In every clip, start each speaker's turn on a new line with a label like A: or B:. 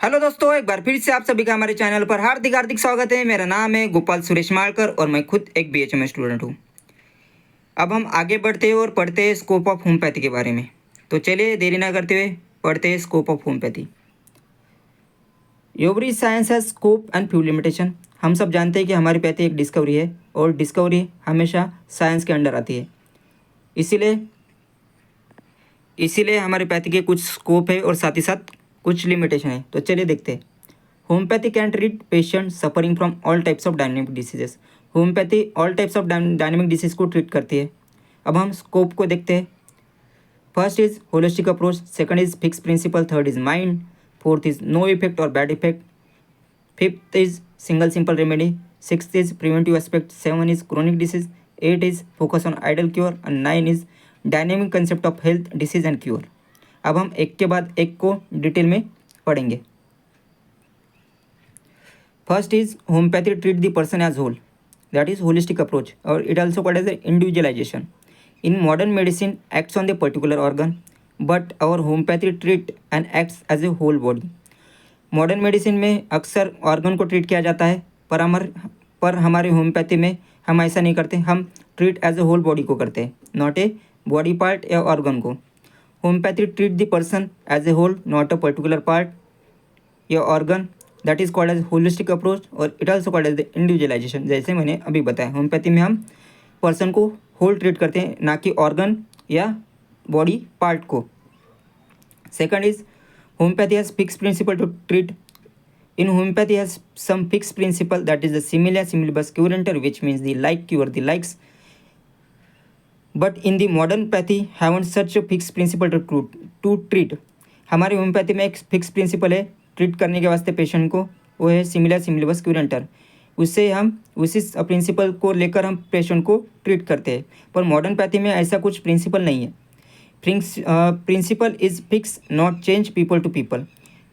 A: Hello दोस्तों, एक बार फिर से आप सभी का हमारे चैनल पर हार्दिक हार्दिक स्वागत है। मेरा नाम है गोपाल सुरेश मालकर और मैं खुद एक बीएचएम स्टूडेंट हूँ। अब हम आगे बढ़ते हैं और पढ़ते हैं स्कोप ऑफ होम्योपैथी के बारे में। तो चलिए देरी ना करते हुए पढ़ते हैं scope of homeopathy. Every science has scope and few limitation. हम सब जानते हैं कि हमारी पैथी एक डिस्कवरी है और डिस्कवरी हमेशा साइंस के अंडर आती है। इसीलिए इसीलिए हमारे पैथी के कुछ स्कोप है और साथ ही साथ कुछ लिमिटेशन है। तो चलिए देखते हैं। Homeopathy can treat patient suffering from all types of dynamic diseases. Homeopathy all types of dynamic disease को ट्रीट करती है। अब हम स्कोप को देखते हैं। First is holistic approach, second is fix principle, third is mind, fourth is no effect और bad effect, fifth is single simple remedy, sixth is preventive aspect, seven is chronic disease, eight is focus on ideal cure and nine is dynamic concept of health disease and cure. अब हम एक के बाद एक को detail में पढ़ेंगे। First is homeopathy treat the person as whole, that is holistic approach, or it also called as individualization. In modern medicine acts on the particular organ, but our homeopathy treat and acts as a whole body. Modern medicine में अक्सर organ को treat किया जाता है, पर हमारे homeopathy में हम ऐसा नहीं करते। हम treat as a whole body को करते हैं, नॉट ए बॉडी पार्ट या ऑर्गन को। Homeopathy treat the person as a whole, not a particular part या organ. That is called as holistic approach और it also called as the individualization. जैसे मैंने अभी बताया, होम्योपैथी में हम पर्सन को होल ट्रीट करते हैं, ना कि ऑर्गन या बॉडी पार्ट को। Second is homeopathy has fix principle to treat. In homeopathy has some fix principle, that is the similia similibus curentur, which means the like cure the likes. But in the modern pathy haven't such a fix principle to treat. हमारी homeopathy में एक fix principal है treat करने के वास्ते patient को, वो है सिमिलिया सिमिलिबस क्यूरेंटर। उससे हम उसी प्रिंसिपल को लेकर हम पेशेंट को ट्रीट करते हैं, पर मॉडर्न पैथी में ऐसा कुछ प्रिंसिपल नहीं है। Principle is fix, not change people to people.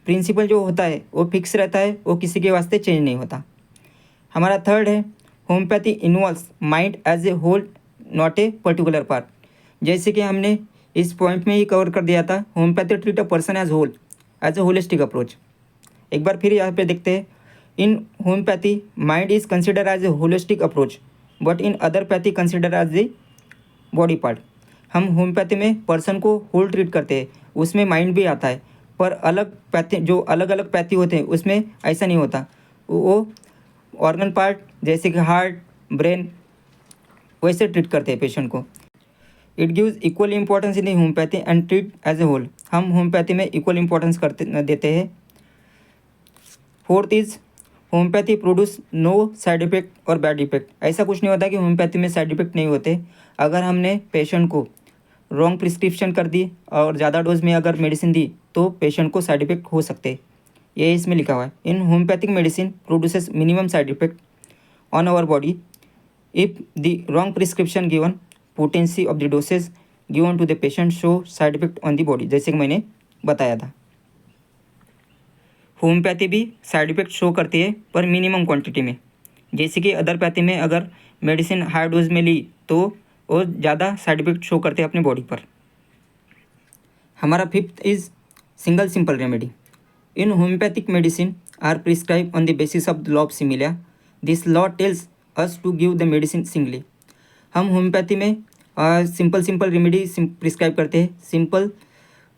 A: Principle जो होता है वो फिक्स रहता है, वो किसी के वास्ते चेंज नहीं होता। हमारा थर्ड है homeopathy involves mind as a whole, not a particular part. जैसे कि हमने इस पॉइंट में ही कवर कर दिया था, homeopathy treat a person as whole, as a holistic approach. एक बार फिर यहाँ पे देखते हैं। In homeopathy mind is consider as a holistic approach, but in other pathy consider as a body part. हम होम्योपैथी में पर्सन को होल ट्रीट करते हैं, उसमें माइंड भी आता है, पर अलग पैथी जो अलग अलग पैथी होते हैं उसमें ऐसा नहीं होता। वो ऑर्गन पार्ट जैसे कि हार्ट, ब्रेन, वैसे ट्रीट करते हैं पेशेंट को। It gives equal importance in the homeopathy and treat as a whole. हम होम्योपैथी में इक्वल इंपॉर्टेंस देते हैं। Fourth is homeopathy produce no side effect और बैड इफेक्ट। ऐसा कुछ नहीं होता कि होम्योपैथी में साइड इफेक्ट नहीं होते। अगर हमने पेशेंट को रॉन्ग प्रिस्क्रिप्शन कर दी और ज़्यादा डोज में अगर मेडिसिन दी तो पेशेंट को साइड इफेक्ट हो सकते, ये इसमें लिखा हुआ है। In homeopathic medicine produces minimum side effect on our body if the wrong prescription given, potency of the dosage given to the patient show side effect on the body, जैसे कि मैंने बताया था। होम्योपैथी भी साइड इफेक्ट शो करती है, पर minimum quantity में। जैसे कि अदर पैथी में अगर मेडिसिन हाई डोज में ली तो वो ज़्यादा साइड इफेक्ट शो करते हैं अपनी बॉडी पर। हमारा fifth is single simple remedy. In homeopathic medicine are prescribe on the basis of the law of similia. This law tells us to give the medicine singly. हम homeopathy में simple remedy prescribe करते हैं, simple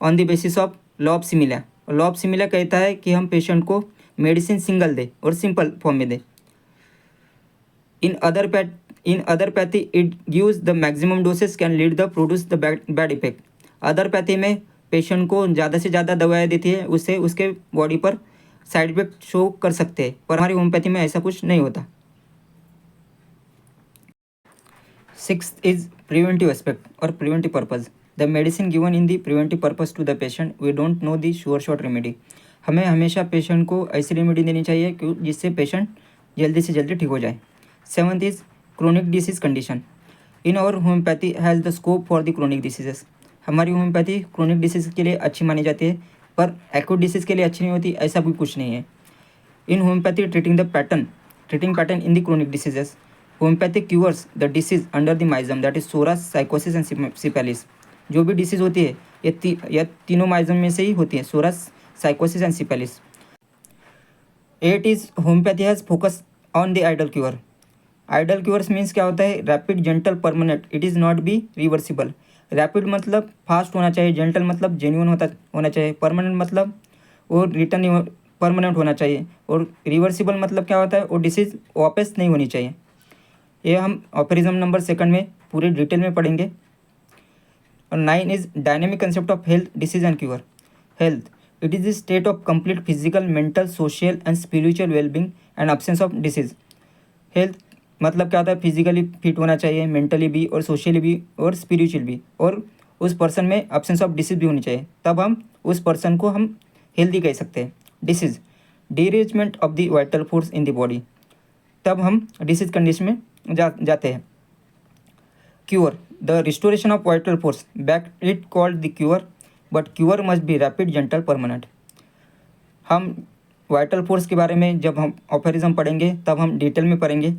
A: on the basis of law of similia. Law of similia कहता है कि हम patient को medicine single दे और सिंपल फॉर्म में दे। In other pathy it gives the maximum doses can lead the produce the bad effect. Other pathy में patient को ज़्यादा से ज़्यादा दवाएं देती है, उससे उसके बॉडी पर साइड इफेक्ट शो कर सकते हैं, पर हमारी होम्योपैथी में ऐसा कुछ नहीं होता। सिक्स्थ इज प्रिवेंटिव एस्पेक्ट और preventive purpose. The medicine given in the preventive purpose to the patient, we don't know the sure short remedy. हमें हमेशा पेशेंट को ऐसी रेमेडी देनी चाहिए क्यों जिससे पेशेंट जल्दी से जल्दी ठीक हो जाए। Seventh is chronic disease condition. In our homeopathy has the scope for the chronic diseases. हमारी होम्योपैथी क्रोनिक डिसीज के लिए अच्छी मानी जाती है, पर एक्यूट डिसीज के लिए अच्छी नहीं होती, ऐसा भी कुछ नहीं है। In homeopathy treating pattern in the chronic diseases. Homeopathy cures the disease under the miasm, that is psora, sycosis and syphilis. जो भी डिसीज़ होती है ये तीनों माइजम में से ही होती है, psora, sycosis and syphilis. Eight is homeopathy has focus on the ideal cure. Ideal cures means क्या होता है, rapid gentle permanent, it is not be reversible. Rapid मतलब फास्ट होना चाहिए, जेंटल मतलब जेन्युइन होना चाहिए, परमानेंट मतलब वो रिटर्न परमानेंट होना चाहिए, और रिवर्सिबल मतलब क्या होता है, वो डिसीज़ वापस नहीं होनी चाहिए। ये हम ऑफरिज्म नंबर सेकंड में पूरे डिटेल में पढ़ेंगे। और 9 is dynamic concept of health, disease and cure. Health, it is the state of complete physical, mental, social and spiritual wellbeing and absence of disease. Health मतलब क्या होता है, फिजिकली फिट होना चाहिए, मेंटली भी और सोशली भी और स्पिरिचुअल भी, और उस पर्सन में अब्सेंस ऑफ डिसीज भी होनी चाहिए, तब हम उस पर्सन को हम हेल्दी कह सकते हैं। Disease, derangement of the vital force in the body, तब हम डिसीज कंडीशन में जाते हैं। Cure, the restoration of vital force back, it called the cure, but cure must be rapid, gentle, permanent. हम वाइटल फोर्स के बारे में जब हम ऑफरिज्म पढ़ेंगे तब हम डिटेल में पढ़ेंगे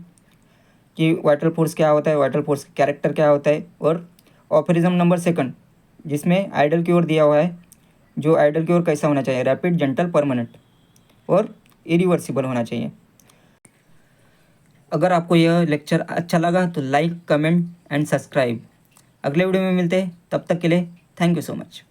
A: कि वाइटल फोर्स क्या होता है, वाइटल फोर्स कैरेक्टर क्या होता है, और ऑफरिज्म नंबर सेकंड जिसमें आइडल क्योर दिया हुआ है, जो आइडल क्योर कैसा होना चाहिए, रैपिड, जेंटल, परमानेंट और इरिवर्सिबल होना चाहिए। अगर आपको यह लेक्चर अच्छा लगा तो लाइक, कमेंट एंड सब्सक्राइब। अगले वीडियो में मिलते हैं, तब तक के लिए थैंक यू सो मच।